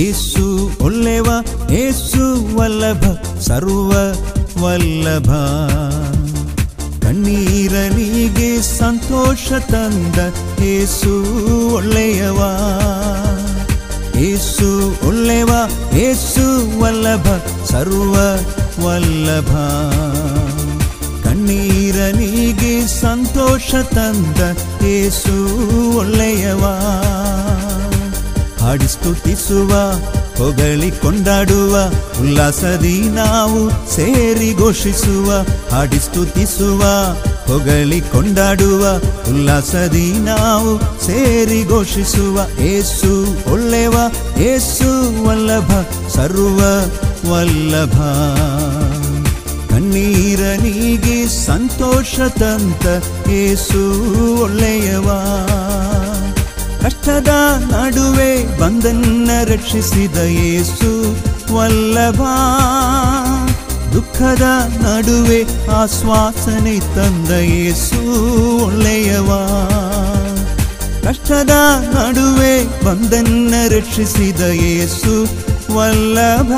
ಏಸು ಒಳ್ಳೆವ, ಏಸು ವಲ್ಲಭ, ಸರ್ವ ವಲ್ಲಭ. ಕಣ್ಣೀರನಿಗೆ ಸಂತೋಷ ತಂದ ಏಸು ಒಳ್ಳೆಯವ. ಏಸು ಒಳ್ಳೆವ, ಏಸು ವಲ್ಲಭ, ಸರ್ವ ವಲ್ಲಭ. ಕಣ್ಣೀರನಿಗೆ ಸಂತೋಷ ತಂದ ಏಸು ಒಳ್ಳೆಯವ. ಹಾಡಿ ಸ್ತುತಿಸುವ, ಹೊಗಳಿ ಕೊಂಡಾಡುವ, ಉಲ್ಲಾಸದಿ ನಾವು ಸೇರಿ ಘೋಷಿಸುವ. ಹಾಡಿ ಸ್ತುತಿಸುವ, ಹೊಗಳಿ ಕೊಂಡಾಡುವ, ಉಲ್ಲಾಸದಿ ನಾವು ಸೇರಿ ಘೋಷಿಸುವ. ಏಸು ಒಳ್ಳೆವ, ಏಸು ವಲ್ಲಭ, ಸರ್ವ ವಲ್ಲಭ. ಕಣ್ಣೀರನಿಗೆ ಸಂತೋಷ ತಂದ ಏಸು ಒಳ್ಳೆಯವ. ಕಷ್ಟದ ನಡುವೆ ಬಂದನ್ನ ರಕ್ಷಿಸಿದ ಏಸು ವಲ್ಲಭ. ದುಃಖದ ನಡುವೆ ಆಶ್ವಾಸನೆ ತಂದ ಏಸು ಒಳ್ಳೆಯವ. ಕಷ್ಟದ ನಡುವೆ ಬಂದನ್ನ ರಕ್ಷಿಸಿದ ಏಸು ವಲ್ಲಭ.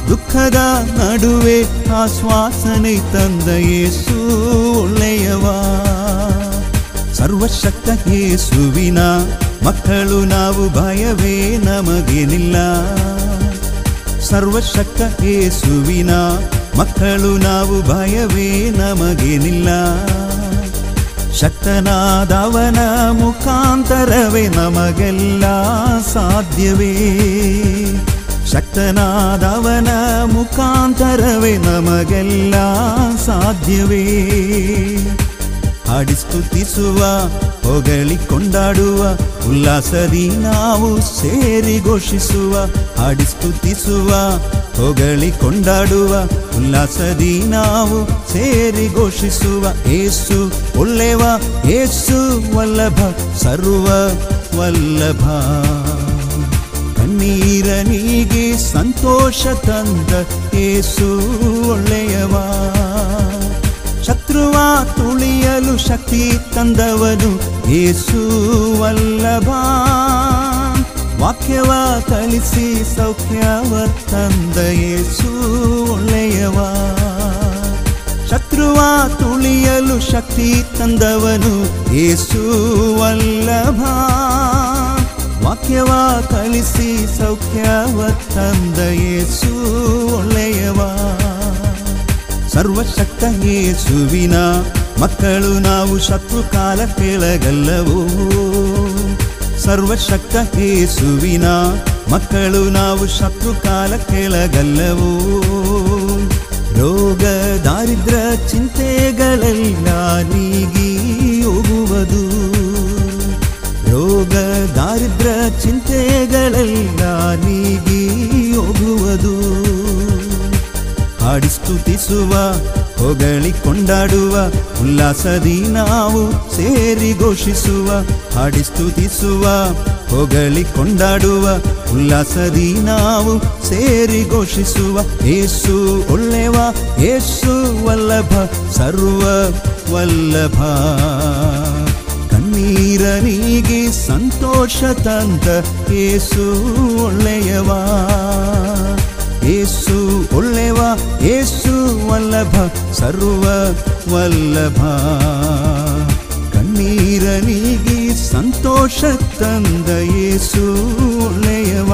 ದುಃಖದ ನಡುವೆ ಆಶ್ವಾಸನೆ ತಂದ ಏಸು ಒಳ್ಳೆಯವ. ಸರ್ವಶಕ್ತ ಯೇಸುವಿನ ಮಕ್ಕಳು ನಾವು, ಭಯವೇ ನಮಗೇನಿಲ್ಲ. ಸರ್ವಶಕ್ತ ಯೇಸುವಿನ ಮಕ್ಕಳು ನಾವು, ಭಯವೇ ನಮಗೇನಿಲ್ಲ. ಶಕ್ತನಾದವನ ಮುಖಾಂತರವೇ ನಮಗೆಲ್ಲ ಸಾಧ್ಯವೇ. ಶಕ್ತನಾದವನ ಮುಖಾಂತರವೇ ನಮಗೆಲ್ಲ ಸಾಧ್ಯವೇ. ಹಾಡಿ ಸ್ತುತಿಸುವ, ಹೊಗಳಿ ಕೊಂಡಾಡುವ, ಉಲ್ಲಾಸದಿ ನಾವು ಸೇರಿ ಘೋಷಿಸುವ. ಹಾಡಿ ಸ್ತುತಿಸುವ, ಹೊಗಳಿ ಕೊಂಡಾಡುವ, ಉಲ್ಲಾಸದಿ ನಾವು ಸೇರಿ ಘೋಷಿಸುವ. ಏಸು ಒಳ್ಳೆವ, ಏಸು ವಲ್ಲಭ, ಸರ್ವ ವಲ್ಲಭ. ಕಣ್ಣೀರನಿಗೆ ಸಂತೋಷ ತಂದ ಏಸು ಒಳ್ಳೆಯವ. ಶತ್ರುವ ತುಳಿಯಲು ಶಕ್ತಿ ತಂದವನು ಏಸು ವಲ್ಲಭ. ವಾಕ್ಯವ ಕಲಿಸಿ ಸೌಖ್ಯವ ತಂದ ಏಸು ಒಳ್ಳೆಯವ. ಶತ್ರುವ ತುಳಿಯಲು ಶಕ್ತಿ ತಂದವನು ಏಸು ವಲ್ಲಭ. ವಾಕ್ಯವ ಕಲಿಸಿ ಸೌಖ್ಯವ ತಂದ ಏಸು ಒಳ್ಳೆಯವ. ಸರ್ವಶಕ್ತ ಯೇಸುವಿನ ಮಕ್ಕಳು ನಾವು, ಶತ್ರು ಕಾಲ ಕೆಳಗಲ್ಲವೋ. ಸರ್ವಶಕ್ತ ಯೇಸುವಿನ ಮಕ್ಕಳು ನಾವು, ಶತ್ರು ಕಾಲ ಕೆಳಗಲ್ಲವೋ. ರೋಗ ದಾರಿದ್ರ ಚಿಂತೆಗಳೆಲ್ಲ ನೀಗಿ ಹೋಗುವುದು. ರೋಗ ದಾರಿದ್ರ ಚಿಂತೆಗಳೆಲ್ಲ ನೀಗಿ ಹೋಗುವುದು. ಹಾಡಿ ಸ್ತುತಿಸುವ, ಹೊಗಳಿ ಕೊಂಡಾಡುವ, ಉಲ್ಲಾಸದಿ ನಾವು ಸೇರಿ ಘೋಷಿಸುವ. ಹಾಡಿ ಸ್ತುತಿಸುವ, ಹೊಗಳಿ ಕೊಂಡಾಡುವ, ಉಲ್ಲಾಸದಿ ನಾವು ಸೇರಿ ಘೋಷಿಸುವ. ಏಸು ಒಳ್ಳೆವ, ಏಸು ವಲ್ಲಭ, ಸರ್ವ ವಲ್ಲಭ. ಕಣ್ಣೀರನಿಗೆ ಸಂತೋಷ ತಂದ ಏಸು ಒಳ್ಳೆಯವ. ಏಸು ಒಳ್ಳೆವ, ಏಸು ವಲ್ಲಭ, ಸರ್ವ ವಲ್ಲಭ. ಕಣ್ಣೀರನಿಗೆ ಸಂತೋಷ ತಂದ ಏಸು ಒಳ್ಳೆಯವ.